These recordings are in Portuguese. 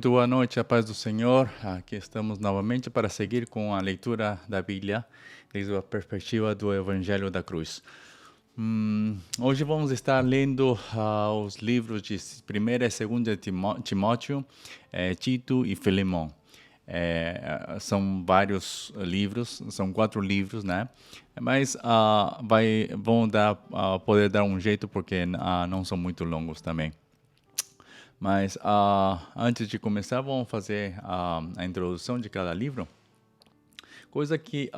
Muito boa noite, a paz do Senhor. Aqui estamos novamente para seguir com a leitura da Bíblia desde a perspectiva do Evangelho da Cruz. Hoje vamos estar lendo os livros de 1ª e 2ª Timóteo, Tito e Filemão. São vários livros, são 4 livros, né? Mas vão poder dar um jeito porque não são muito longos também. Mas antes de começar, vamos fazer a introdução de cada livro. Coisa que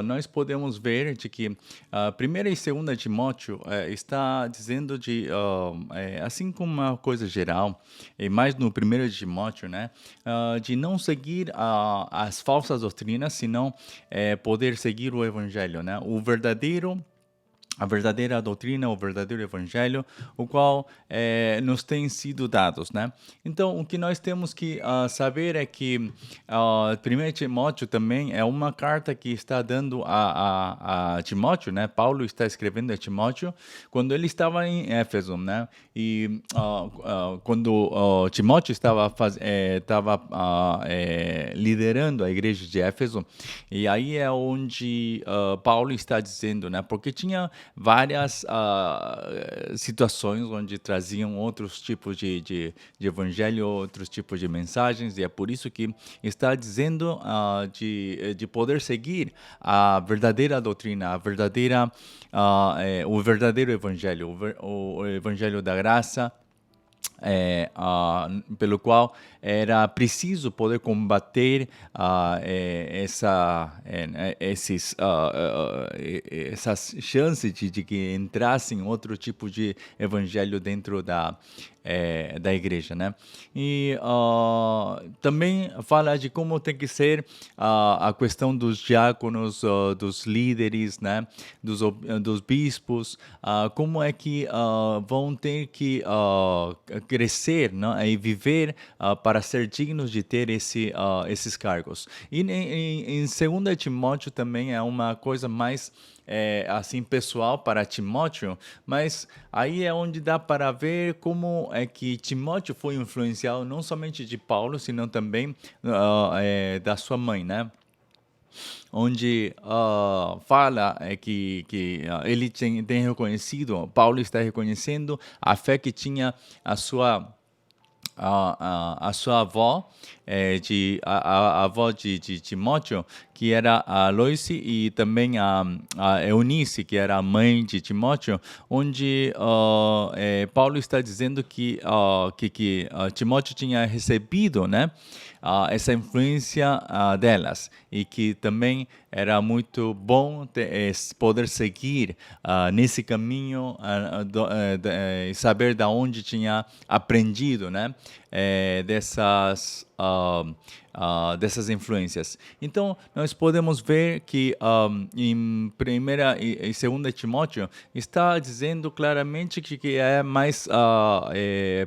nós podemos ver de que 1ª e 2ª Timóteo está dizendo assim como uma coisa geral, e mais no 1º Timóteo, né, de não seguir as falsas doutrinas, senão poder seguir o Evangelho, né, a verdadeira doutrina, o verdadeiro evangelho, o qual nos tem sido dados, né? Então, o que nós temos que saber é que 1 Timóteo também é uma carta que está dando a Timóteo, né? Paulo está escrevendo a Timóteo quando ele estava em Éfeso, né? E quando Timóteo estava liderando a igreja de Éfeso, e aí é onde Paulo está dizendo, né? Porque tinha várias situações onde traziam outros tipos de evangelho, outros tipos de mensagens, e é por isso que está dizendo de poder seguir a verdadeira doutrina, o verdadeiro evangelho, o evangelho da graça, pelo qual era preciso poder combater essas chances de que entrassem outro tipo de evangelho dentro da igreja, né? E também fala de como tem que ser a questão dos diáconos, dos líderes, né? Dos bispos, como é que vão ter que crescer, né? E viver para ser dignos de ter esses cargos. E em 2 Timóteo também é uma coisa mais assim pessoal para Timóteo, mas aí é onde dá para ver como é que Timóteo foi influenciado não somente de Paulo, senão também da sua mãe, né? Onde fala que ele tem reconhecido, Paulo está reconhecendo a fé que tinha a sua avó, a avó de Timóteo, que era a Loise, e também a Eunice, que era a mãe de Timóteo, onde Paulo está dizendo que Timóteo tinha recebido, né, essa influência delas, e que também era muito bom poder seguir nesse caminho e saber da onde tinha aprendido, né, dessas influências. Então, nós podemos ver que em 1ª e 2ª Timóteo está dizendo claramente que é mais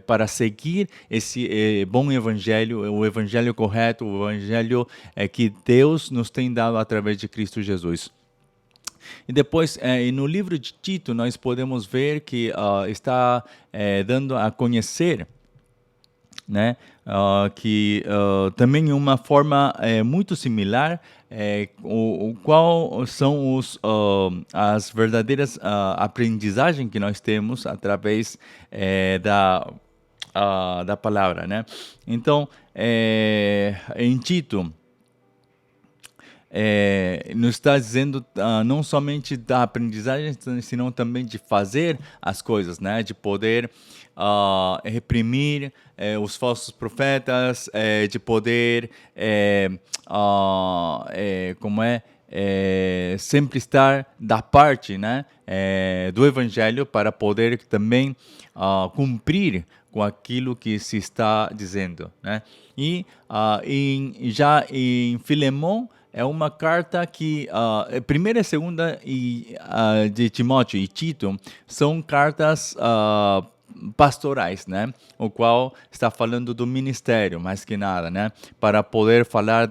para seguir esse bom evangelho, o evangelho correto, o evangelho que Deus nos tem dado através de Cristo Jesus. E depois, no livro de Tito, nós podemos ver que está dando a conhecer, né, que também é uma forma muito similar, o qual são as verdadeiras aprendizagens que nós temos através da palavra, né? Então, em Tito, nos está dizendo não somente da aprendizagem, senão também de fazer as coisas, né? De poder reprimir os falsos profetas, de poder sempre estar da parte, né, do Evangelho, para poder também cumprir com aquilo que se está dizendo, né? E já em Filemão, é uma carta que 1ª e 2ª de Timóteo e Tito são cartas pastorais, né? O qual está falando do ministério, mais que nada, né? Para poder falar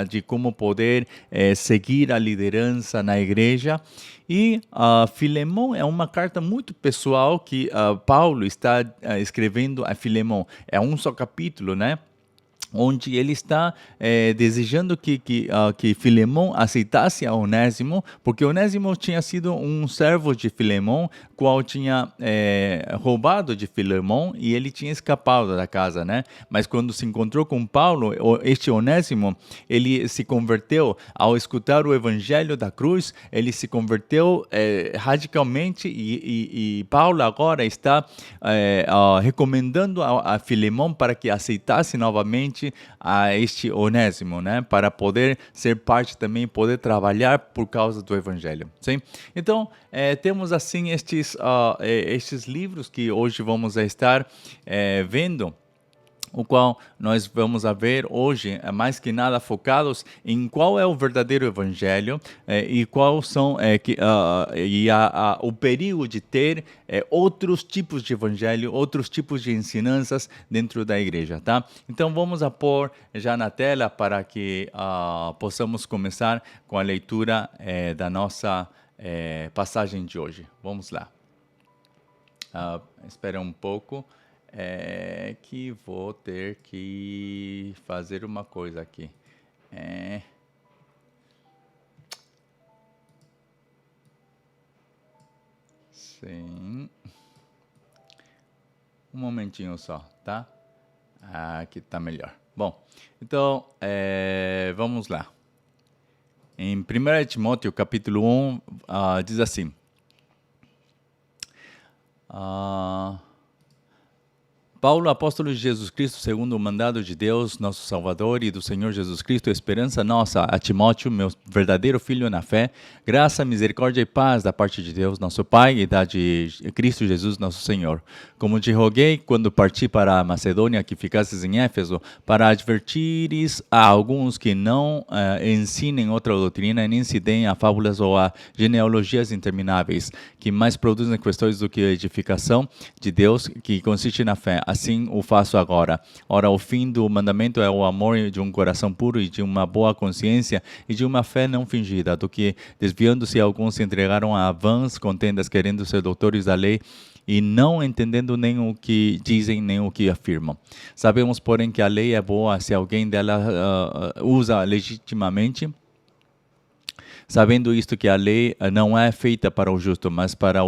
de como poder seguir a liderança na igreja. E Filemão é uma carta muito pessoal que Paulo está escrevendo a Filemão. É um só capítulo, né? onde ele está desejando que Filemão aceitasse a Onésimo, porque Onésimo tinha sido um servo de Filemão, qual tinha roubado de Filemão e ele tinha escapado da casa, né? Mas quando se encontrou com Paulo, este Onésimo, ele se converteu ao escutar o evangelho da cruz, ele se converteu radicalmente e Paulo agora está recomendando a Filemão para que aceitasse novamente a este Onésimo, né? Para poder ser parte também, poder trabalhar por causa do Evangelho, sim? Então, temos assim estes livros que hoje vamos estar vendo, o qual nós vamos a ver hoje, mais que nada focados em qual é o verdadeiro evangelho e qual são o perigo de ter outros tipos de evangelho, outros tipos de ensinanças dentro da igreja, tá? Então vamos a pôr já na tela para que possamos começar com a leitura da nossa passagem de hoje. Vamos lá. Espera um pouco. Que vou ter que fazer uma coisa aqui. Sim. Um momentinho só, tá? Aqui tá melhor. Bom, então vamos lá. Em 1 Timóteo capítulo 1 diz assim. Paulo, apóstolo de Jesus Cristo, segundo o mandado de Deus, nosso Salvador, e do Senhor Jesus Cristo, esperança nossa, a Timóteo, meu verdadeiro filho na fé, graça, misericórdia e paz da parte de Deus, nosso Pai, e da de Cristo Jesus, nosso Senhor. Como te roguei, quando parti para a Macedônia, que ficasses em Éfeso, para advertires a alguns que não ensinem outra doutrina, nem se deem a fábulas ou a genealogias intermináveis, que mais produzem questões do que a edificação de Deus, que consiste na fé. Assim o faço agora. Ora, o fim do mandamento é o amor de um coração puro e de uma boa consciência e de uma fé não fingida, do que, desviando-se, alguns se entregaram a vãs contendas, querendo ser doutores da lei e não entendendo nem o que dizem, nem o que afirmam. Sabemos, porém, que a lei é boa se alguém dela usa legitimamente. Sabendo isto, que a lei não é feita para o justo, mas para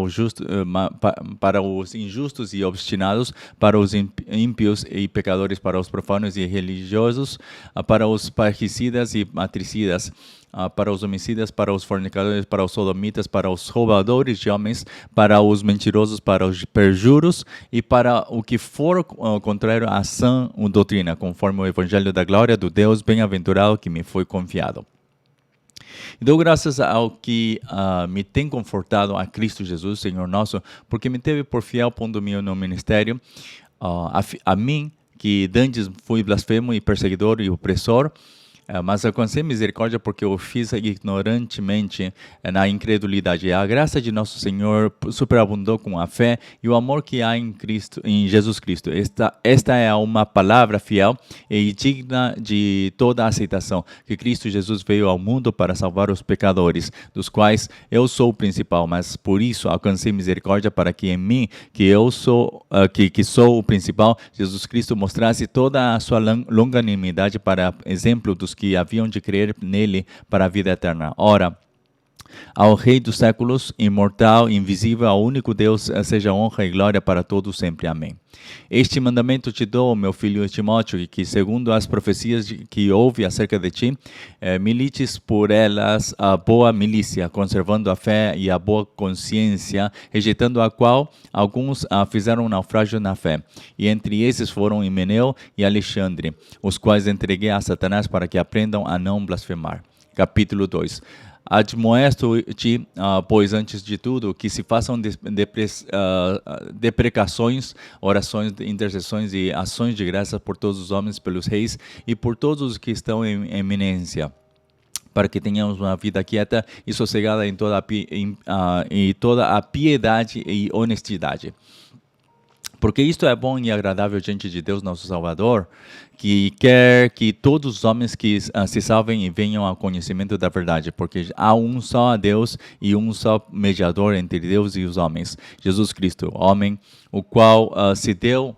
os injustos e obstinados, para os ímpios e pecadores, para os profanos e religiosos, para os parricidas e matricidas, para os homicidas, para os fornicadores, para os sodomitas, para os roubadores de homens, para os mentirosos, para os perjuros e para o que for contrário à sã doutrina, conforme o evangelho da glória do Deus bem-aventurado que me foi confiado. E dou graças ao que me tem confortado a Cristo Jesus, Senhor nosso, porque me teve por fiel pondo meu no ministério, a mim, que dantes fui blasfemo e perseguidor e opressor, mas alcancei misericórdia porque eu fiz ignorantemente na incredulidade. A graça de nosso Senhor superabundou com a fé e o amor que há em Jesus Cristo. Esta é uma palavra fiel e digna de toda aceitação, que Cristo Jesus veio ao mundo para salvar os pecadores, dos quais eu sou o principal, mas por isso alcancei misericórdia para que em mim, que sou o principal, Jesus Cristo mostrasse toda a sua longanimidade para exemplo dos que haviam de crer nele para a vida eterna. Ora, ao Rei dos séculos, imortal, invisível, ao único Deus, seja honra e glória para todos sempre. Amém. Este mandamento te dou, meu filho Timóteo, que segundo as profecias que houve acerca de ti, milites por elas a boa milícia, conservando a fé e a boa consciência, rejeitando a qual alguns fizeram naufrágio na fé. E entre esses foram Himeneu e Alexandre, os quais entreguei a Satanás para que aprendam a não blasfemar. Capítulo 2. Admoesto-te, pois, antes de tudo, que se façam deprecações, orações, intercessões e ações de graça por todos os homens, pelos reis e por todos os que estão em eminência, para que tenhamos uma vida quieta e sossegada em toda a piedade e honestidade. Porque isto é bom e agradável diante de Deus, nosso Salvador, que quer que todos os homens que se salvem e venham ao conhecimento da verdade, porque há um só Deus e um só mediador entre Deus e os homens, Jesus Cristo, homem, o qual se deu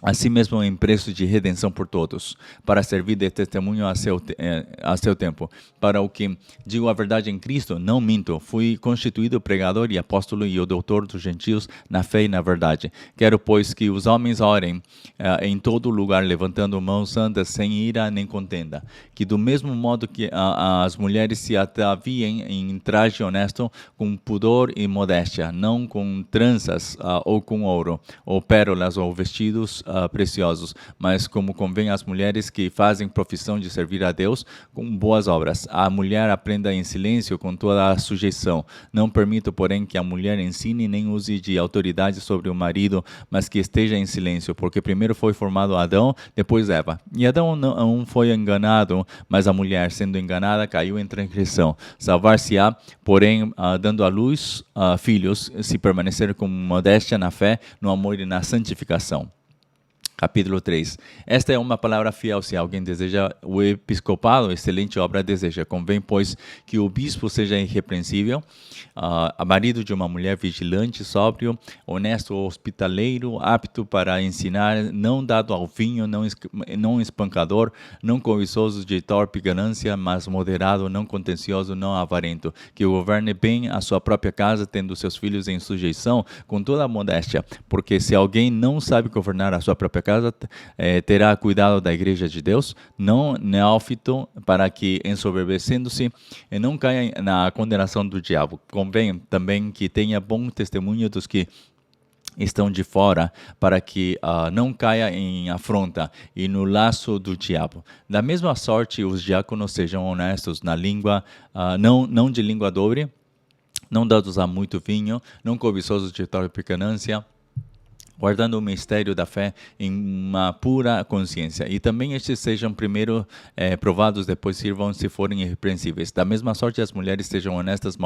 assim mesmo em preço de redenção por todos, para servir de testemunho a seu tempo. Para o que digo a verdade em Cristo, não minto, fui constituído pregador e apóstolo e o doutor dos gentios na fé e na verdade. Quero, pois, que os homens orem em todo lugar, levantando mãos santas, sem ira nem contenda. Que do mesmo modo que as mulheres se ataviem em traje honesto, com pudor e modéstia, não com tranças ou com ouro, ou pérolas ou vestidos preciosos, mas como convém às mulheres que fazem profissão de servir a Deus com boas obras. A mulher aprenda em silêncio com toda a sujeição. Não permito, porém, que a mulher ensine nem use de autoridade sobre o marido, mas que esteja em silêncio, porque primeiro foi formado Adão, depois Eva. E Adão não foi enganado, mas a mulher, sendo enganada, caiu em transgressão. Salvar-se-á, porém, dando à luz filhos, se permanecer com modéstia na fé, no amor e na santificação. Capítulo 3. Esta é uma palavra fiel se alguém deseja o episcopado, excelente obra deseja. Convém, pois, que o bispo seja irrepreensível, marido de uma mulher vigilante, sóbrio, honesto, hospitaleiro, apto para ensinar, não dado ao vinho, não espancador, não cobiçoso de torpe ganância, mas moderado, não contencioso, não avarento, que governe bem a sua própria casa, tendo seus filhos em sujeição, com toda a modéstia, porque se alguém não sabe governar a sua própria casa, terá cuidado da igreja de Deus, não neófito, para que, ensoberbecendo-se, não caia na condenação do diabo. Convém também que tenha bom testemunho dos que estão de fora, para que não caia em afronta e no laço do diabo. Da mesma sorte, os diáconos sejam honestos na língua, não de língua dobre, não dados a muito vinho, não cobiçosos de torpe ganância, guardando o mistério da fé em uma pura consciência. E também estes sejam primeiro provados, depois sirvam se forem irrepreensíveis. Da mesma sorte, as mulheres sejam honestas,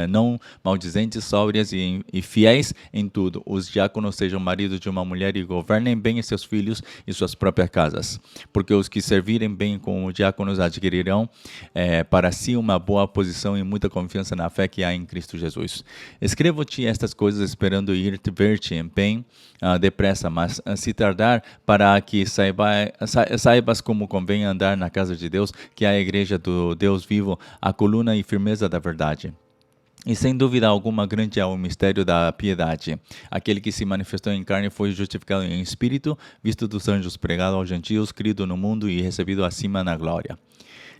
não maldizentes, sóbrias e fiéis em tudo. Os diáconos sejam maridos de uma mulher e governem bem seus filhos e suas próprias casas. Porque os que servirem bem como diáconos adquirirão para si uma boa posição e muita confiança na fé que há em Cristo Jesus. Escrevo-te estas coisas esperando ir ver-te bem depressa, mas se tardar, para que saibas como convém andar na casa de Deus, que é a igreja do Deus vivo, a coluna e firmeza da verdade. E sem dúvida alguma grande é o mistério da piedade. Aquele que se manifestou em carne foi justificado em espírito, visto dos anjos, pregado aos gentios, crido no mundo e recebido acima na glória.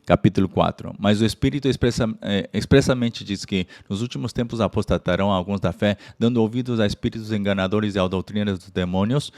Capítulo 4. Mas o Espírito expressamente diz que nos últimos tempos apostatarão alguns da fé, dando ouvidos a espíritos enganadores e a doutrinas dos demônios,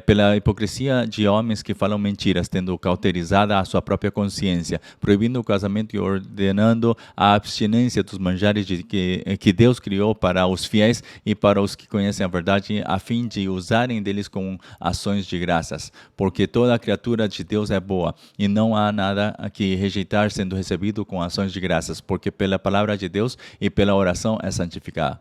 pela hipocrisia de homens que falam mentiras, tendo cauterizada a sua própria consciência, proibindo o casamento e ordenando a abstinência dos manjares que Deus criou para os fiéis e para os que conhecem a verdade, a fim de usarem deles com ações de graças. Porque toda criatura de Deus é boa, e não há nada que rejeitar sendo recebido com ações de graças, porque pela palavra de Deus e pela oração é santificado.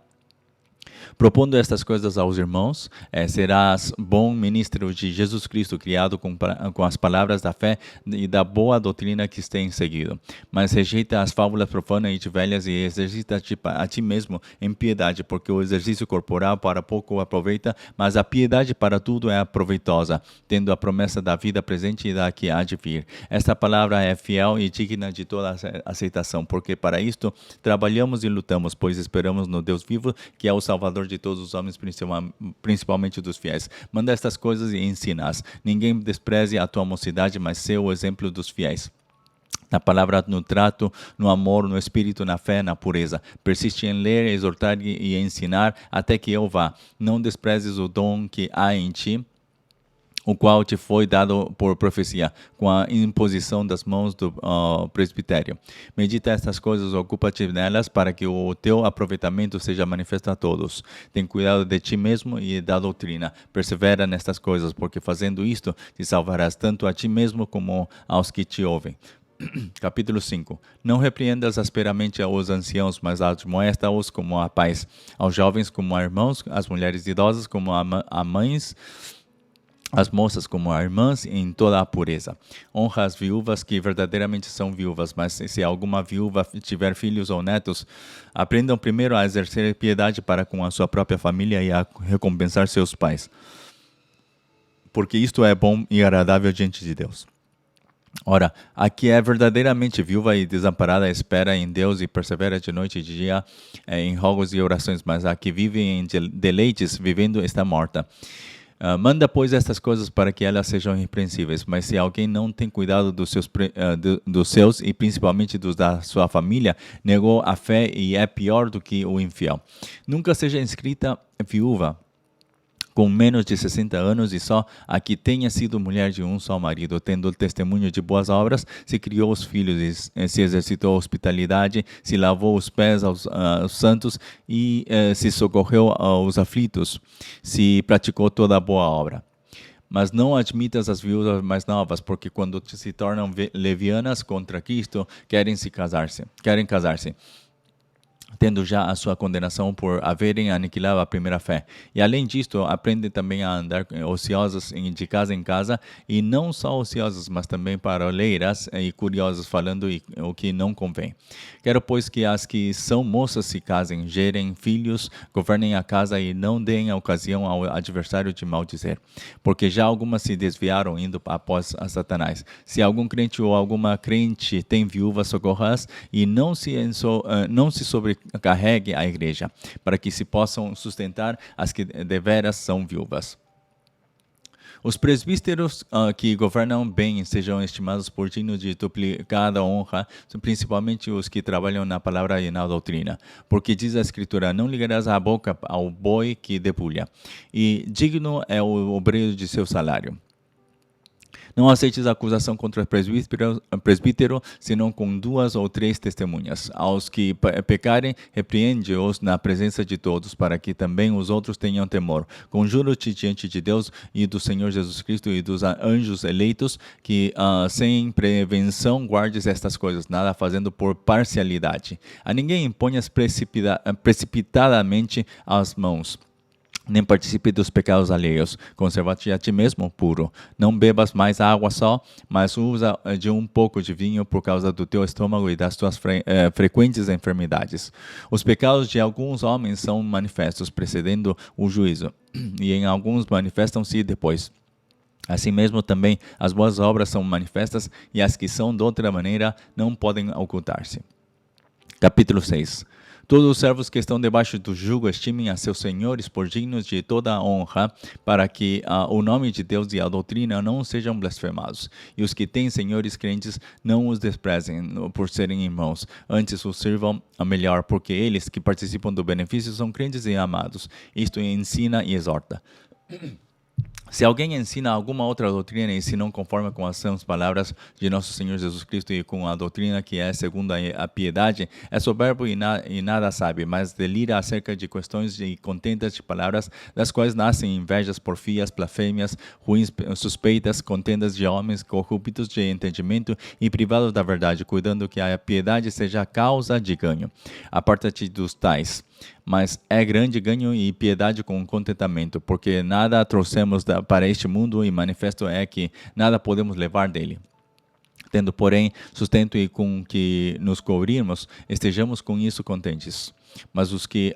Propondo estas coisas aos irmãos, serás bom ministro de Jesus Cristo, criado com as palavras da fé e da boa doutrina que tens seguido. Mas rejeita as fábulas profanas e velhas e exercita-te a ti mesmo em piedade, porque o exercício corporal para pouco aproveita, mas a piedade para tudo é proveitosa, tendo a promessa da vida presente e da que há de vir. Esta palavra é fiel e digna de toda aceitação, porque para isto trabalhamos e lutamos, pois esperamos no Deus vivo, que é o Salvador de todos os homens, principalmente dos fiéis. Manda estas coisas e ensina-as. Ninguém despreze a tua mocidade, mas seja o exemplo dos fiéis. Na palavra, no trato, no amor, no espírito, na fé, na pureza. Persiste em ler, exortar e ensinar até que eu vá. Não desprezes o dom que há em ti, o qual te foi dado por profecia, com a imposição das mãos do presbitério. Medita estas coisas, ocupa-te nelas, para que o teu aproveitamento seja manifesto a todos. Tem cuidado de ti mesmo e da doutrina. Persevera nestas coisas, porque fazendo isto, te salvarás tanto a ti mesmo como aos que te ouvem. Capítulo 5. Não repreendas asperamente aos anciãos, mas admoesta-os como a pais, aos jovens como a irmãos, às mulheres idosas como a mães, as moças como irmãs em toda a pureza. Honra as viúvas que verdadeiramente são viúvas, mas se alguma viúva tiver filhos ou netos, aprendam primeiro a exercer piedade para com a sua própria família e a recompensar seus pais. porque isto é bom e agradável diante de Deus. Ora, a que é verdadeiramente viúva e desamparada espera em Deus e persevera de noite e de dia em rogos e orações, mas a que vive em deleites, vivendo, está morta. Manda, pois, estas coisas para que elas sejam irrepreensíveis. Mas se alguém não tem cuidado dos seus e principalmente dos da sua família, negou a fé e é pior do que o infiel. Nunca seja inscrita viúva com menos de 60 anos e só a que tenha sido mulher de um só marido, tendo testemunho de boas obras, se criou os filhos, se exercitou a hospitalidade, se lavou os pés aos santos e se socorreu aos aflitos, se praticou toda a boa obra. Mas não admitas as viúvas mais novas, porque quando se tornam levianas contra Cristo, querem casar-se, tendo já a sua condenação por haverem aniquilado a primeira fé. E além disto, aprendem também a andar ociosas de casa em casa, e não só ociosas, mas também paroleiras e curiosas, falando o que não convém. Quero, pois, que as que são moças se casem, gerem filhos, governem a casa e não deem ocasião ao adversário de maldizer, porque já algumas se desviaram indo após a Satanás. Se algum crente ou alguma crente tem viúvas, socorras e não se sobrecarregue a igreja, para que se possam sustentar as que deveras são viúvas. Os presbíteros que governam bem sejam estimados por dignos de duplicada honra, principalmente os que trabalham na palavra e na doutrina. Porque diz a Escritura, não ligarás a boca ao boi que debulha, e digno é o obreiro de seu salário. Não aceites a acusação contra o presbítero, senão com 2 ou 3 testemunhas. Aos que pecarem, repreende-os na presença de todos, para que também os outros tenham temor. Conjuro-te diante de Deus e do Senhor Jesus Cristo e dos anjos eleitos, que sem prevenção guardes estas coisas, nada fazendo por parcialidade. A ninguém imponhas precipitadamente as mãos, nem participe dos pecados alheios. Conserva-te a ti mesmo puro. Não bebas mais água só, mas usa de um pouco de vinho por causa do teu estômago e das tuas frequentes enfermidades. Os pecados de alguns homens são manifestos, precedendo o juízo, e em alguns manifestam-se depois. Assim mesmo também as boas obras são manifestas, e as que são de outra maneira não podem ocultar-se. Capítulo 6. Todos os servos que estão debaixo do jugo estimem a seus senhores por dignos de toda a honra, para que o nome de Deus e a doutrina não sejam blasfemados. E os que têm senhores crentes não os desprezem por serem irmãos, antes os sirvam a melhor, porque eles que participam do benefício são crentes e amados. Isto ensina e exorta. Se alguém ensina alguma outra doutrina e se não conforma com as sãs palavras de nosso Senhor Jesus Cristo e com a doutrina que é segundo a piedade, é soberbo e nada sabe, mas delira acerca de questões e contentas de palavras, das quais nascem invejas, porfias, blasfêmias, ruins suspeitas, contendas de homens corruptos de entendimento e privados da verdade, cuidando que a piedade seja a causa de ganho. Aparta-te dos tais. Mas é grande ganho e piedade com contentamento, porque nada trouxemos para este mundo e manifesto é que nada podemos levar dele. Tendo, porém, sustento e com que nos cobrirmos, estejamos com isso contentes. Mas os que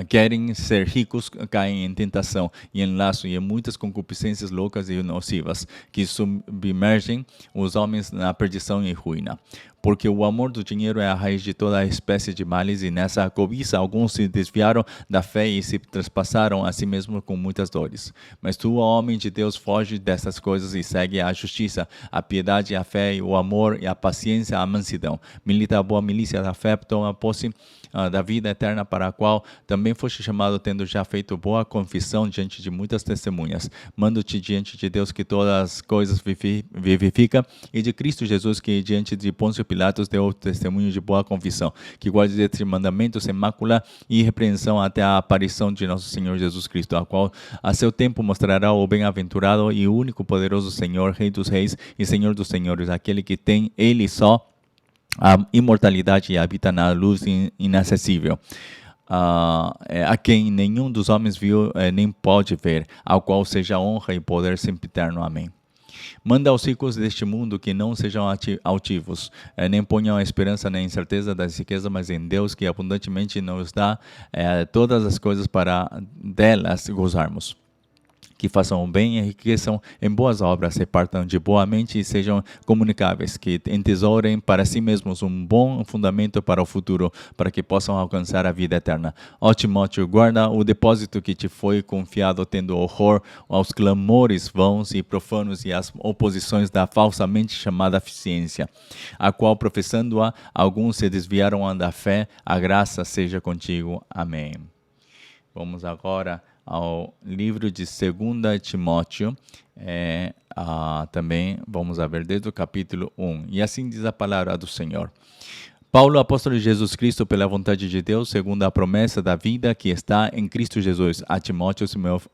querem ser ricos caem em tentação e em laço e em muitas concupiscências loucas e nocivas, que submergem os homens na perdição e ruína. Porque o amor do dinheiro é a raiz de toda a espécie de males, e nessa cobiça alguns se desviaram da fé e se trespassaram a si mesmos com muitas dores. Mas tu, homem de Deus, foge dessas coisas e segue a justiça, a piedade, a fé, o amor e a paciência, a mansidão. Milita a boa milícia da fé, toma posse da vida eterna, para a qual também foste chamado, tendo já feito boa confissão diante de muitas testemunhas. Mando-te diante de Deus que todas as coisas vivifica, e de Cristo Jesus, que diante de Pôncio Pilatos deu testemunho de boa confissão, que guardes este mandamento sem mácula e repreensão até a aparição de nosso Senhor Jesus Cristo, a qual a seu tempo mostrará o bem-aventurado e único poderoso Senhor, Rei dos reis e Senhor dos senhores, aquele que tem ele só a imortalidade e habita na luz inacessível, a quem nenhum dos homens viu nem pode ver, ao qual seja honra e poder sempre eterno. Amém. Manda aos ricos deste mundo que não sejam altivos, nem ponham a esperança na incerteza das riquezas, mas em Deus, que abundantemente nos dá todas as coisas para delas gozarmos. que façam o bem, enriqueçam em boas obras, repartam de boa mente e sejam comunicáveis, que entesourem para si mesmos um bom fundamento para o futuro, para que possam alcançar a vida eterna. Ó Timóteo, guarda o depósito que te foi confiado, tendo horror aos clamores vãos e profanos e às oposições da falsamente chamada ciência, a qual, professando-a, alguns se desviaram da fé. A graça seja contigo. Amém. Vamos agora ao livro de 2 Timóteo, também vamos ver desde o capítulo 1. E assim diz a palavra do Senhor. Paulo, apóstolo de Jesus Cristo, pela vontade de Deus, segundo a promessa da vida que está em Cristo Jesus. A Timóteo,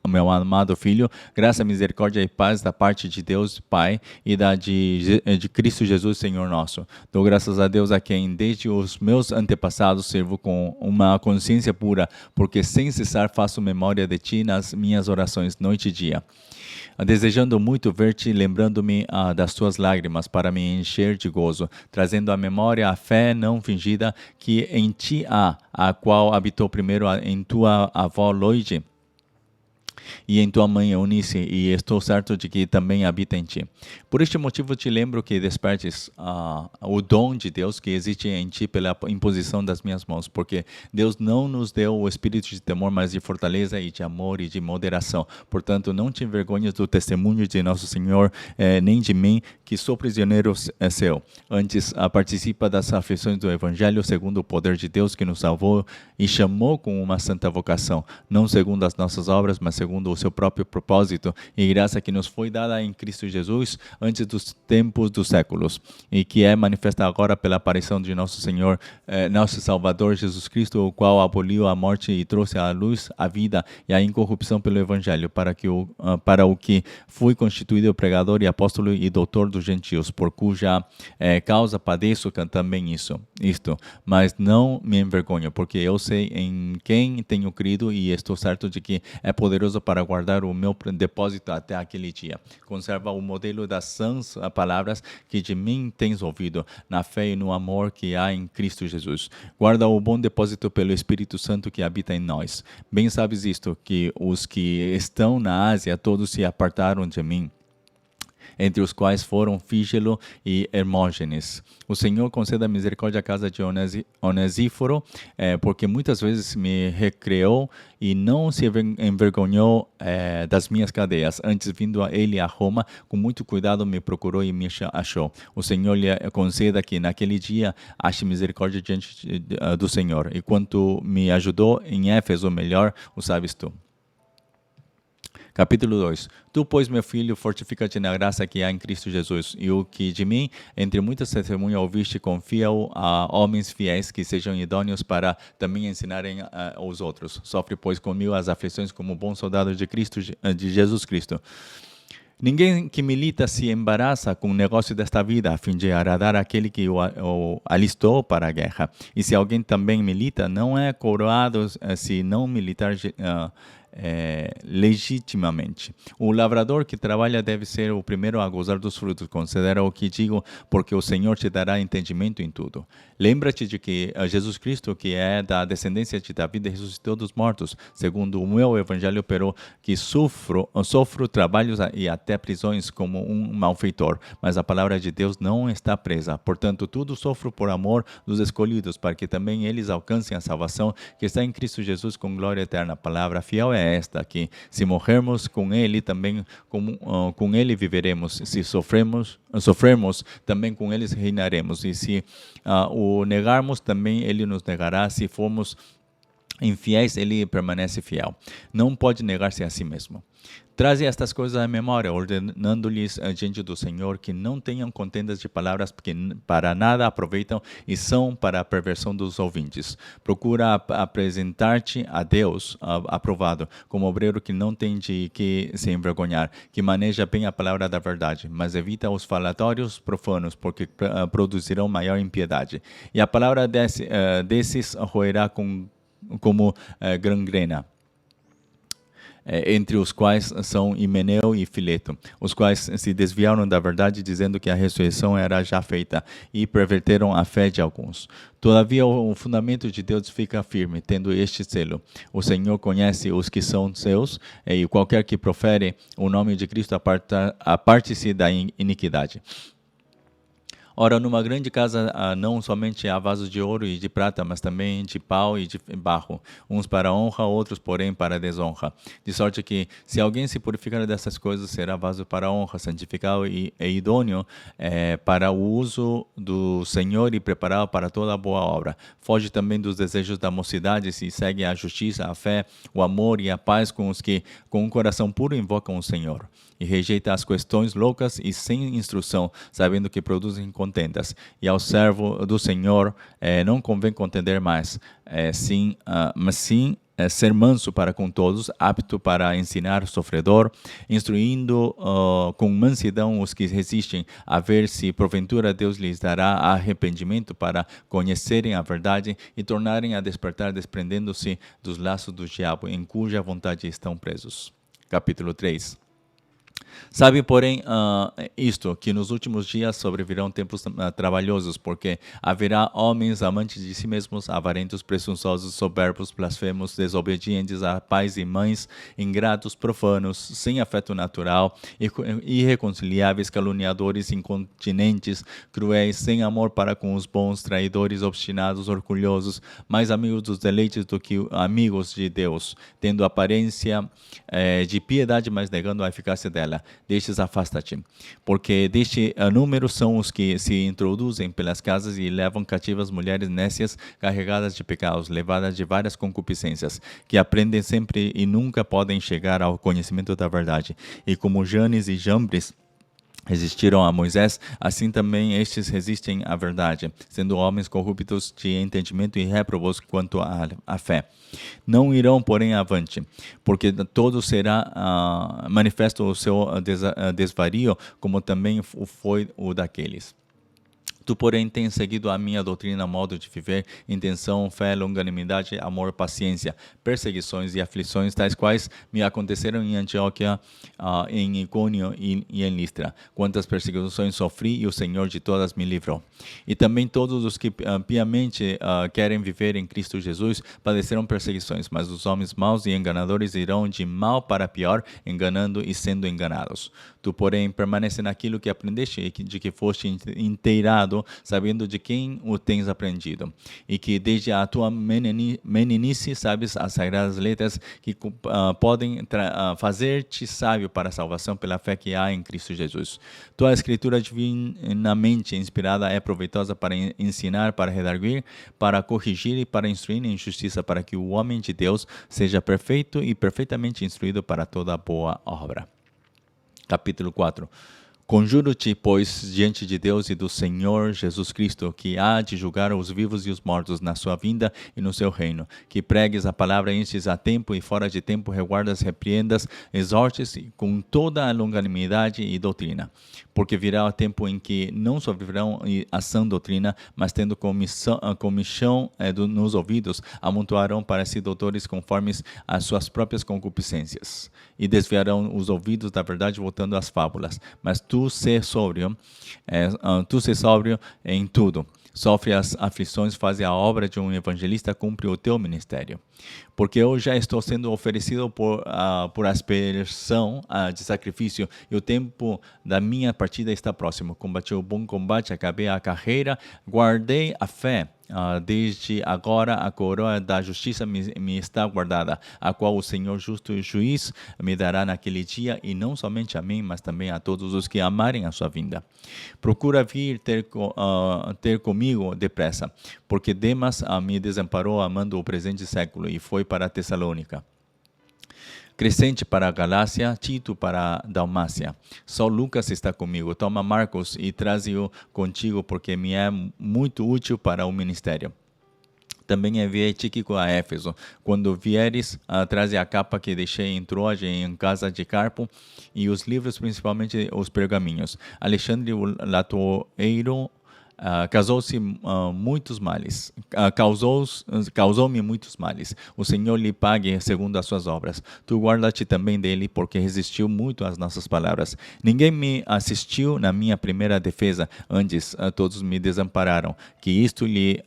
meu amado filho, graça, misericórdia e paz da parte de Deus, Pai, e de Cristo Jesus, Senhor nosso. Dou graças a Deus, a quem desde os meus antepassados sirvo com uma consciência pura, porque sem cessar faço memória de ti nas minhas orações, noite e dia, desejando muito ver-te, lembrando-me das tuas lágrimas, para me encher de gozo, trazendo à memória a fé não fingida que em ti há, a qual habitou primeiro em tua avó Loide e em tua mãe Eunice, e estou certo de que também habita em ti. Por este motivo te lembro que despertes o dom de Deus que existe em ti pela imposição das minhas mãos, porque Deus não nos deu o espírito de temor, mas de fortaleza e de amor e de moderação. Portanto, não te envergonhes do testemunho de nosso Senhor, nem de mim, que sou prisioneiro seu. Antes, participa das aflições do Evangelho, segundo o poder de Deus que nos salvou e chamou com uma santa vocação, não segundo as nossas obras, mas segundo o seu próprio propósito e graça que nos foi dada em Cristo Jesus antes dos tempos dos séculos, e que é manifesta agora pela aparição de nosso Senhor, nosso Salvador Jesus Cristo, o qual aboliu a morte e trouxe à luz a vida e a incorrupção pelo Evangelho, para o que fui constituído pregador e apóstolo e doutor dos gentios, por cuja causa padeço também isto, mas não me envergonho, porque eu sei em quem tenho crido e estou certo de que é poderoso para guardar o meu depósito até aquele dia. Conserva o modelo das sãs palavras que de mim tens ouvido, na fé e no amor que há em Cristo Jesus. Guarda o bom depósito pelo Espírito Santo que habita em nós. Bem sabes isto, que os que estão na Ásia todos se apartaram de mim, entre os quais foram Fígelo e Hermógenes. O Senhor conceda misericórdia à casa de Onesíforo, porque muitas vezes me recreou e não se envergonhou das minhas cadeias. Antes, vindo a ele a Roma, com muito cuidado me procurou e me achou. O Senhor lhe conceda que naquele dia ache misericórdia diante do Senhor. E quanto me ajudou em Éfeso, melhor o sabes tu. Capítulo 2. Tu, pois, meu filho, fortifica-te na graça que há em Cristo Jesus, e o que de mim, entre muitas testemunhas ouviste, confia-o a homens fiéis que sejam idôneos para também ensinarem aos outros. Sofre, pois, comigo as aflições como bom soldado de Jesus Cristo. Ninguém que milita se embaraça com o negócio desta vida, a fim de agradar aquele que o alistou para a guerra. E se alguém também milita, não é coroado se não militar legitimamente. O lavrador que trabalha deve ser o primeiro a gozar dos frutos. Considera o que digo, porque o Senhor te dará entendimento em tudo. Lembra-te de que Jesus Cristo, que é da descendência de Davi, ressuscitou dos mortos, segundo o meu evangelho, pero que sofro trabalhos e até prisões como um malfeitor, mas a palavra de Deus não está presa. Portanto, tudo sofro por amor dos escolhidos, para que também eles alcancem a salvação que está em Cristo Jesus com glória eterna. A palavra fiel é esta, que se morrermos com ele, também com ele viveremos. Se sofrermos, também com eles reinaremos. E se o negarmos, também ele nos negará. Se formos infiéis, ele permanece fiel. Não pode negar-se a si mesmo. Traze estas coisas à memória, ordenando-lhes diante do Senhor que não tenham contendas de palavras que para nada aproveitam e são para a perversão dos ouvintes. Procura apresentar-te a Deus aprovado, como obreiro que não tem de que se envergonhar, que maneja bem a palavra da verdade, mas evita os falatórios profanos, porque produzirão maior impiedade. E a palavra desses roerá como gangrena. entre os quais são Himeneu e Fileto, os quais se desviaram da verdade, dizendo que a ressurreição era já feita, e perverteram a fé de alguns. Todavia, o fundamento de Deus fica firme, tendo este selo: o Senhor conhece os que são seus, e qualquer que profere o nome de Cristo aparte-se da iniquidade. Ora, numa grande casa não somente há vasos de ouro e de prata, mas também de pau e de barro, uns para honra, outros, porém, para desonra. De sorte que, se alguém se purificar dessas coisas, será vaso para honra, santificado e idôneo para o uso do Senhor e preparado para toda boa obra. Foge também dos desejos da mocidade, se segue a justiça, a fé, o amor e a paz com os que, com um coração puro, invocam o Senhor. E rejeita as questões loucas e sem instrução, sabendo que produzem contendas. E ao servo do Senhor não convém contender mais, mas sim ser manso para com todos, apto para ensinar o sofredor, instruindo com mansidão os que resistem, a ver se porventura Deus lhes dará arrependimento para conhecerem a verdade e tornarem a despertar, desprendendo-se dos laços do diabo, em cuja vontade estão presos. Capítulo 3. Sabe, porém, isto, que nos últimos dias sobrevirão tempos trabalhosos, porque haverá homens amantes de si mesmos, avarentos, presunçosos, soberbos, blasfemos, desobedientes a pais e mães, ingratos, profanos, sem afeto natural, irreconciliáveis, caluniadores, incontinentes, cruéis, sem amor para com os bons, traidores, obstinados, orgulhosos, mais amigos dos deleites do que amigos de Deus, tendo aparência de piedade, mas negando a eficácia dela. Destes afasta-te, porque deste número são os que se introduzem pelas casas e levam cativas mulheres nécias, carregadas de pecados, levadas de várias concupiscências, que aprendem sempre e nunca podem chegar ao conhecimento da verdade. E como Janes e Jambres resistiram a Moisés, assim também estes resistem à verdade, sendo homens corruptos de entendimento e réprobos quanto à fé. Não irão, porém, avante, porque todo será manifesto o seu desvario, como também foi o daqueles. Tu, porém, tens seguido a minha doutrina, modo de viver, intenção, fé, longanimidade, amor, paciência, perseguições e aflições, tais quais me aconteceram em Antioquia, em Icônio e em Listra. Quantas perseguições sofri e o Senhor de todas me livrou. E também todos os que piamente querem viver em Cristo Jesus padecerão perseguições, mas os homens maus e enganadores irão de mal para pior, enganando e sendo enganados. Tu, porém, permanece naquilo que aprendeste e de que foste inteirado, sabendo de quem o tens aprendido, e que desde a tua meninice sabes as sagradas letras que podem fazer-te sábio para a salvação pela fé que há em Cristo Jesus. Tua escritura divinamente inspirada é proveitosa para ensinar, para redarguir, para corrigir e para instruir em justiça, para que o homem de Deus seja perfeito e perfeitamente instruído para toda boa obra. Capítulo 4. Conjuro-te, pois, diante de Deus e do Senhor Jesus Cristo, que há de julgar os vivos e os mortos na sua vinda e no seu reino, que pregues a palavra antes a tempo e fora de tempo, reguardas, repreendas, exortes com toda a longanimidade e doutrina. Porque virá o tempo em que não sofrerão a sã doutrina, mas tendo comichão nos ouvidos, amontoarão para si doutores conformes às suas próprias concupiscências, e desviarão os ouvidos da verdade, voltando às fábulas. Mas tu se sóbrio em tudo. Sofre as aflições, faz a obra de um evangelista, cumpre o teu ministério. Porque eu já estou sendo oferecido por aspersão de sacrifício, e o tempo da minha partida está próximo. Combati o bom combate, acabei a carreira, guardei a fé. Desde agora a coroa da justiça me está guardada, a qual o Senhor justo e juiz me dará naquele dia, e não somente a mim, mas também a todos os que amarem a sua vinda. Procura vir ter comigo depressa, porque Demas me desamparou amando o presente século e foi para a Tessalônica. Crescente para a Galácia, Tito para a Dalmácia. Só Lucas está comigo. Toma Marcos e traze-o contigo, porque me é muito útil para o ministério. Também enviei Tíquico a Éfeso. Quando vieres, traze a capa que deixei em Troade, em casa de Carpo, e os livros, principalmente os pergaminhos. Alexandre, o latoeiro, muitos males, causou-me muitos males. O Senhor lhe pague segundo as suas obras. Tu guarda-te também dele, porque resistiu muito às nossas palavras. Ninguém me assistiu na minha primeira defesa, antes todos me desampararam, que isto lhe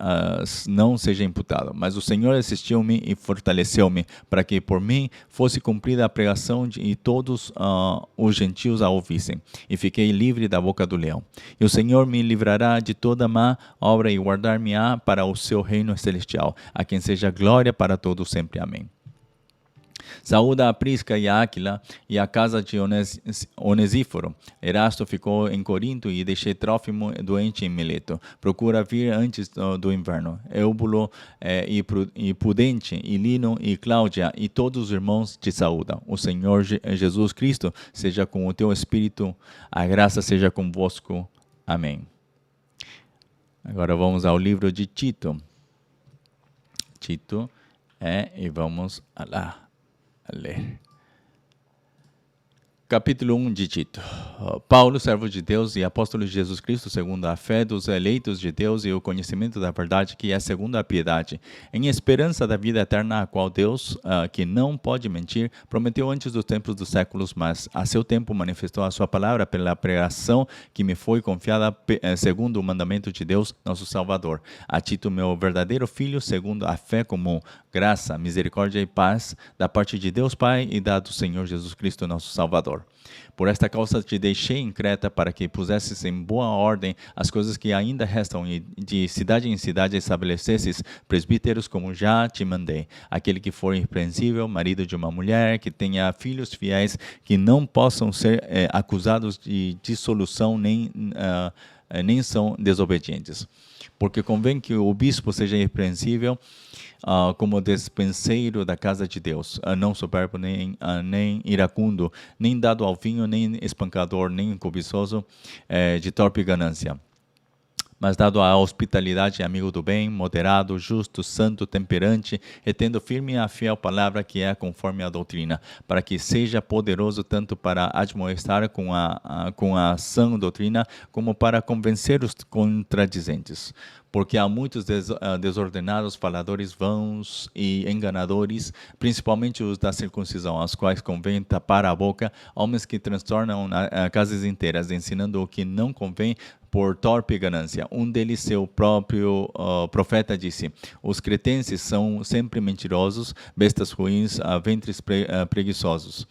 não seja imputado. Mas o Senhor assistiu-me e fortaleceu-me, para que por mim fosse cumprida a pregação e todos os gentios a ouvissem. E fiquei livre da boca do leão. E o Senhor me livrará de toda má obra e guardar-me-á para o seu reino celestial, a quem seja glória para todos sempre. Amém. Saúda a Prisca e a Áquila e a casa de Onesíforo. Erasto ficou em Corinto e deixei Trófimo doente em Mileto. Procura vir antes do inverno. Eubulo e Pudente e Lino e Cláudia e todos os irmãos te saúdam. O Senhor Jesus Cristo seja com o teu espírito. A graça seja convosco. Amém. Agora vamos ao livro de Tito. Tito e vamos lá a ler. Capítulo 1 de Tito. Paulo, servo de Deus e apóstolo de Jesus Cristo, segundo a fé dos eleitos de Deus e o conhecimento da verdade, que é segundo a piedade, em esperança da vida eterna, a qual Deus, que não pode mentir, prometeu antes dos tempos dos séculos, mas a seu tempo manifestou a sua palavra pela pregação que me foi confiada segundo o mandamento de Deus, nosso Salvador. A Tito, meu verdadeiro filho, segundo a fé comum, graça, misericórdia e paz da parte de Deus Pai e da do Senhor Jesus Cristo, nosso Salvador. Por esta causa te deixei em Creta, para que pusesses em boa ordem as coisas que ainda restam, e de cidade em cidade estabelecesses presbíteros, como já te mandei. Aquele que for irrepreensível, marido de uma mulher, que tenha filhos fiéis, que não possam ser acusados de dissolução, nem são desobedientes. Porque convém que o bispo seja irrepreensível, como despenseiro da casa de Deus, não soberbo, nem iracundo, nem dado ao vinho, nem espancador, nem cobiçoso de torpe ganância, mas dado à hospitalidade, amigo do bem, moderado, justo, santo, temperante, retendo firme a fiel palavra que é conforme a doutrina, para que seja poderoso tanto para admoestar com a sã doutrina, como para convencer os contradizentes. Porque há muitos desordenados, faladores vãos e enganadores, principalmente os da circuncisão, aos quais convém tapar a boca, homens que transtornam casas inteiras, ensinando o que não convém por torpe ganância. Um deles, seu próprio profeta, disse: os cretenses são sempre mentirosos, bestas ruins, ventres preguiçosos.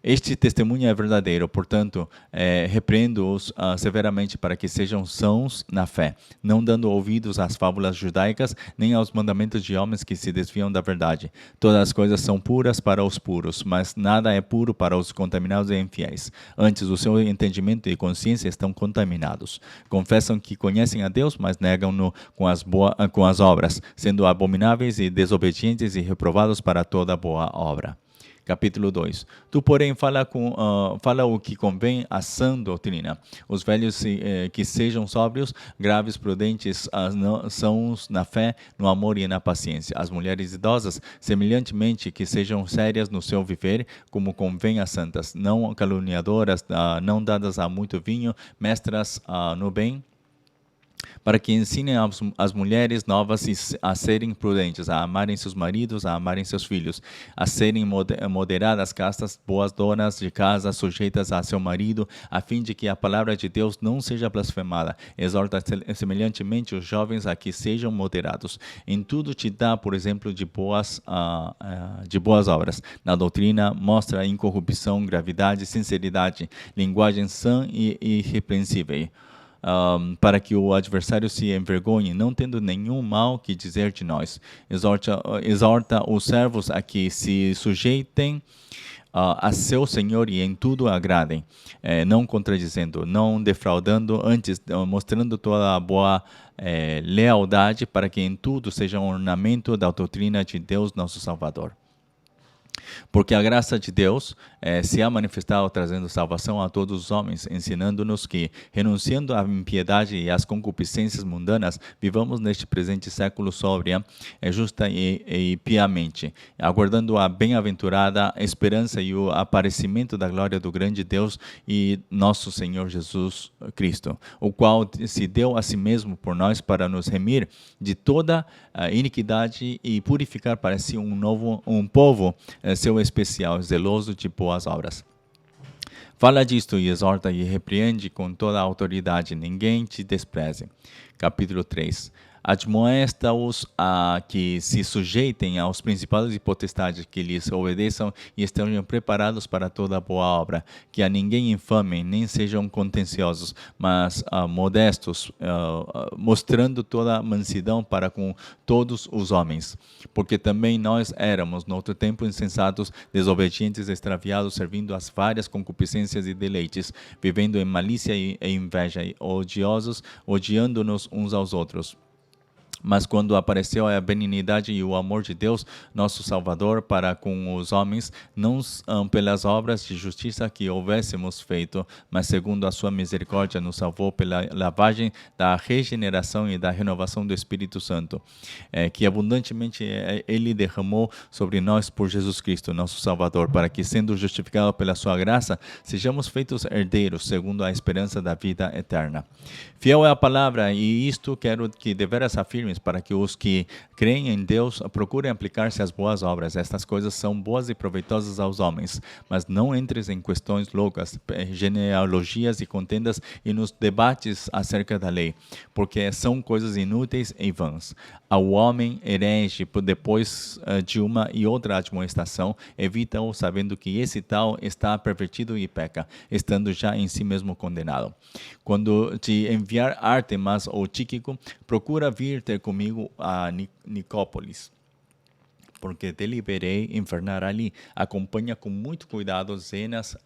Este testemunho é verdadeiro, portanto, repreendo-os severamente para que sejam sãos na fé, não dando ouvidos às fábulas judaicas, nem aos mandamentos de homens que se desviam da verdade. Todas as coisas são puras para os puros, mas nada é puro para os contaminados e infiéis. Antes, o seu entendimento e consciência estão contaminados. Confessam que conhecem a Deus, mas negam-no com as obras, sendo abomináveis e desobedientes e reprovados para toda boa obra. Capítulo 2. Tu, porém, fala o que convém à sã doutrina. Os velhos que sejam sóbrios, graves, prudentes, sãos na fé, no amor e na paciência. As mulheres idosas, semelhantemente, que sejam sérias no seu viver, como convém às santas, não caluniadoras, não dadas a muito vinho, mestras no bem, para que ensinem as mulheres novas a serem prudentes, a amarem seus maridos, a amarem seus filhos, a serem moderadas, castas, boas donas de casa, sujeitas a seu marido, a fim de que a palavra de Deus não seja blasfemada. Exorta semelhantemente os jovens a que sejam moderados. Em tudo te dá, por exemplo, de boas obras. Na doutrina, mostra incorrupção, gravidade, sinceridade, linguagem sã e irrepreensível. Para que o adversário se envergonhe, não tendo nenhum mal que dizer de nós. Exorta os servos a que se sujeitem a seu Senhor e em tudo agradem, não contradizendo, não defraudando, antes mostrando toda a boa lealdade, para que em tudo seja um ornamento da doutrina de Deus nosso Salvador. Porque a graça de Deus se ha manifestado trazendo salvação a todos os homens, ensinando-nos que, renunciando à impiedade e às concupiscências mundanas, vivamos neste presente século sóbria, justa e piamente, aguardando a bem-aventurada esperança e o aparecimento da glória do grande Deus e nosso Senhor Jesus Cristo, o qual se deu a si mesmo por nós para nos remir de toda iniquidade e purificar para si um povo seu especial, zeloso de boas obras. Fala disto e exorta e repreende com toda a autoridade, ninguém te despreze. Capítulo 3. Admoesta-os a que se sujeitem aos principados e potestades, que lhes obedeçam e estejam preparados para toda boa obra, que a ninguém infamem, nem sejam contenciosos, mas modestos, mostrando toda mansidão para com todos os homens. Porque também nós éramos, no outro tempo, insensatos, desobedientes, extraviados, servindo às várias concupiscências e deleites, vivendo em malícia e inveja, e odiosos, odiando-nos uns aos outros. Mas quando apareceu a benignidade e o amor de Deus, nosso Salvador, para com os homens, não pelas obras de justiça que houvéssemos feito, mas segundo a sua misericórdia, nos salvou pela lavagem da regeneração e da renovação do Espírito Santo, que abundantemente Ele derramou sobre nós por Jesus Cristo, nosso Salvador, para que, sendo justificados pela sua graça, sejamos feitos herdeiros, segundo a esperança da vida eterna. Fiel é a palavra, e isto quero que deveras afirmes, para que os que creem em Deus procurem aplicar-se às boas obras. Estas coisas são boas e proveitosas aos homens, mas não entres em questões loucas, genealogias e contendas e nos debates acerca da lei, porque são coisas inúteis e vãs. Ao homem herege, depois de uma e outra admoestação, evita-o, sabendo que esse tal está pervertido e peca, estando já em si mesmo condenado. Quando te enviar Ártemas ou Tíquico, procura vir ter comigo a Nicópolis, porque deliberei invernar ali. Acompanha com muito cuidado Zenas,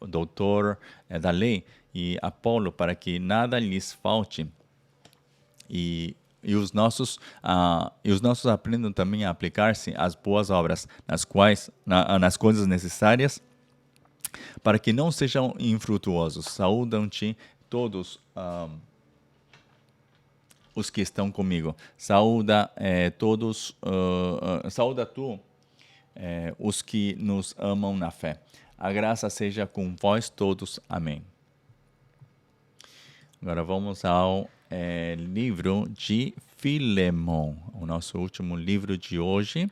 doutor da lei, e Apolo, para que nada lhes falte. E os nossos aprendam também a aplicar-se às boas obras, nas coisas necessárias, para que não sejam infrutuosos. Saúdam-te todos os que estão comigo. Saúda tu os que nos amam na fé. A graça seja com vós todos. Amém. Agora vamos ao livro de Filemon, o nosso último livro de hoje,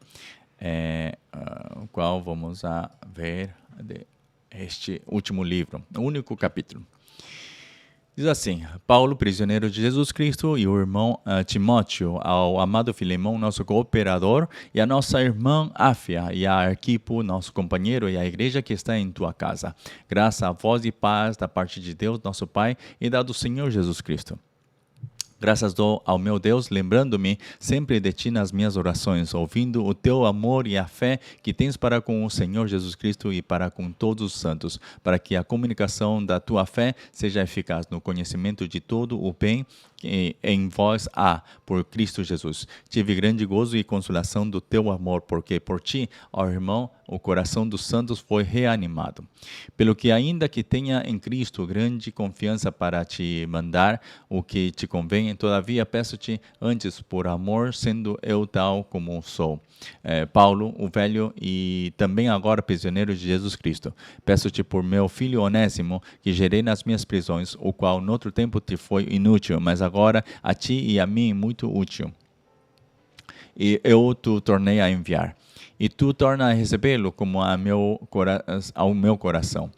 o qual vamos a ver este último livro, o único capítulo. Diz assim: Paulo, prisioneiro de Jesus Cristo, e o irmão Timóteo, ao amado Filemão, nosso cooperador, e a nossa irmã Áfia, e a Arquipo, nosso companheiro, e a igreja que está em tua casa. Graça a vós e paz da parte de Deus, nosso Pai, e da do Senhor Jesus Cristo. Graças dou ao meu Deus, lembrando-me sempre de ti nas minhas orações, ouvindo o teu amor e a fé que tens para com o Senhor Jesus Cristo e para com todos os santos, para que a comunicação da tua fé seja eficaz no conhecimento de todo o bem que em vós há, por Cristo Jesus. Tive grande gozo e consolação do teu amor, porque por ti, ó irmão, o coração dos santos foi reanimado. Pelo que ainda que tenha em Cristo grande confiança para te mandar o que te convém, todavia peço-te antes por amor, sendo eu tal como sou. Paulo, o velho e também agora prisioneiro de Jesus Cristo. Peço-te por meu filho Onésimo, que gerei nas minhas prisões, o qual noutro tempo te foi inútil, mas agora a ti e a mim muito útil. E eu te tornei a enviar. E tu torna a recebê-lo como ao meu coração.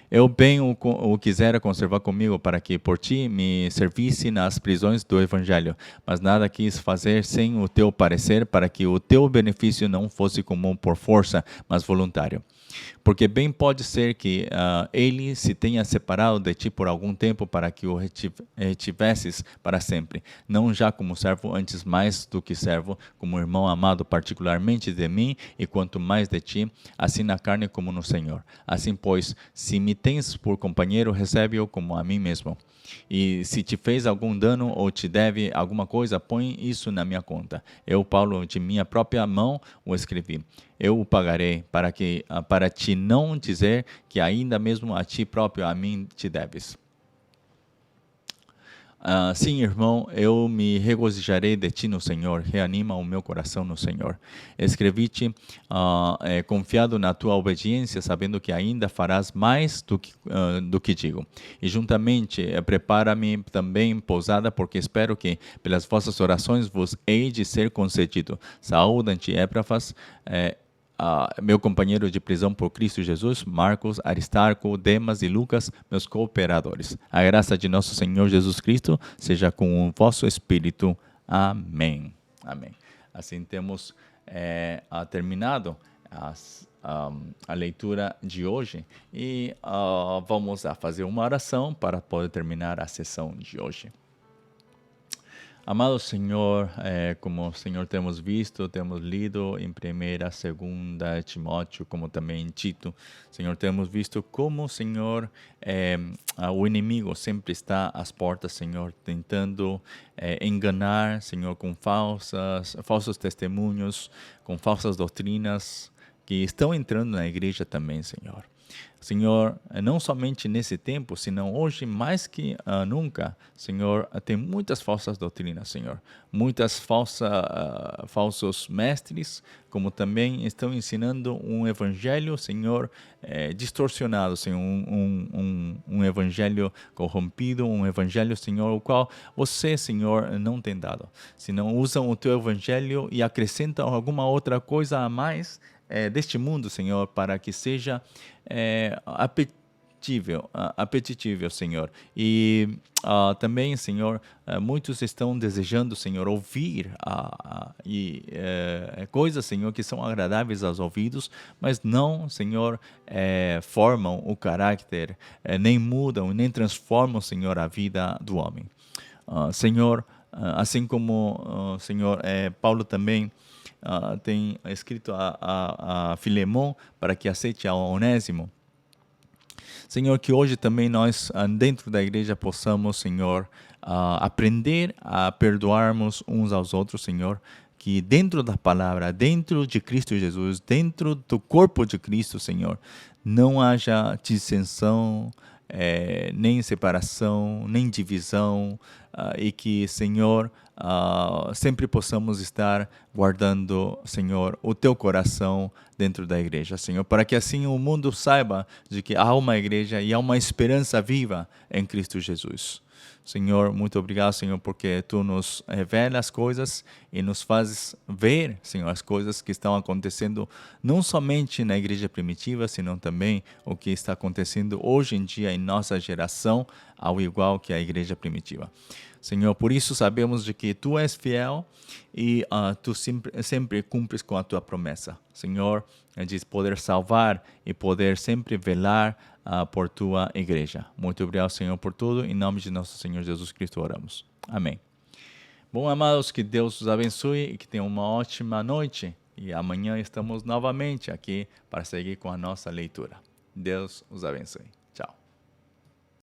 Eu bem o quisera conservar comigo para que por ti me servisse nas prisões do Evangelho, mas nada quis fazer sem o teu parecer, para que o teu benefício não fosse comum por força, mas voluntário. Porque bem pode ser que ele se tenha separado de ti por algum tempo para que o retivesses para sempre, não já como servo, antes mais do que servo, como irmão amado particularmente de mim e quanto mais de ti, assim na carne como no Senhor. Assim, pois, se me tens por companheiro, recebe-o como a mim mesmo. E se te fez algum dano ou te deve alguma coisa, põe isso na minha conta. Eu, Paulo, de minha própria mão o escrevi. eu o pagarei, para ti não dizer que ainda mesmo a ti próprio a mim te deves. Sim, irmão, eu me regozijarei de ti no Senhor, reanima o meu coração no Senhor. Escrevi-te confiado na tua obediência, sabendo que ainda farás mais do que digo. E juntamente prepara-me também pousada, porque espero que pelas vossas orações vos hei de ser concedido. Saúda-te, Epáfras, meu companheiro de prisão por Cristo Jesus, Marcos, Aristarco, Demas e Lucas, meus cooperadores. A graça de nosso Senhor Jesus Cristo seja com o vosso espírito. Amém. Amém. Assim temos terminado a leitura de hoje e vamos fazer uma oração para poder terminar a sessão de hoje. Amado Senhor, como o Senhor temos visto, temos lido em 1ª, 2ª Timóteo, como também em Tito, Senhor, temos visto como, Senhor, o inimigo sempre está às portas, Senhor, tentando enganar, Senhor, com falsos testemunhos, com falsas doutrinas, que estão entrando na igreja também, Senhor. Senhor, não somente nesse tempo, senão hoje mais que nunca, Senhor, tem muitas falsas doutrinas, Senhor. Muitas falsos mestres, como também estão ensinando um evangelho, Senhor, distorcionado, Senhor, um evangelho corrompido, um evangelho, Senhor, o qual você, Senhor, não tem dado. Senão usam o teu evangelho e acrescentam alguma outra coisa a mais deste mundo, Senhor, para que seja apetitivo, Senhor. E também, Senhor, muitos estão desejando, Senhor, ouvir coisas, Senhor, que são agradáveis aos ouvidos, mas não, Senhor, formam o caráter, nem mudam, nem transformam, Senhor, a vida do homem. Senhor, assim como, Senhor, Paulo também tem escrito a Filemon para que aceite a Onésimo. Senhor, que hoje também nós, dentro da igreja, possamos, Senhor, aprender a perdoarmos uns aos outros, Senhor, que dentro da palavra, dentro de Cristo Jesus, dentro do corpo de Cristo, Senhor, não haja dissensão, nem separação, nem divisão, e que, Senhor, sempre possamos estar guardando, Senhor, o teu coração dentro da igreja, Senhor, para que assim o mundo saiba de que há uma igreja e há uma esperança viva em Cristo Jesus. Senhor, muito obrigado, Senhor, porque Tu nos revela as coisas e nos fazes ver, Senhor, as coisas que estão acontecendo não somente na igreja primitiva, senão também o que está acontecendo hoje em dia em nossa geração, ao igual que a igreja primitiva. Senhor, por isso sabemos de que Tu és fiel e Tu sempre cumpres com a Tua promessa. Senhor, diz poder salvar e poder sempre velar por Tua igreja. Muito obrigado, Senhor, por tudo. Em nome de nosso Senhor Jesus Cristo oramos. Amém. Bom, amados, que Deus os abençoe e que tenham uma ótima noite. E amanhã estamos novamente aqui para seguir com a nossa leitura. Deus os abençoe.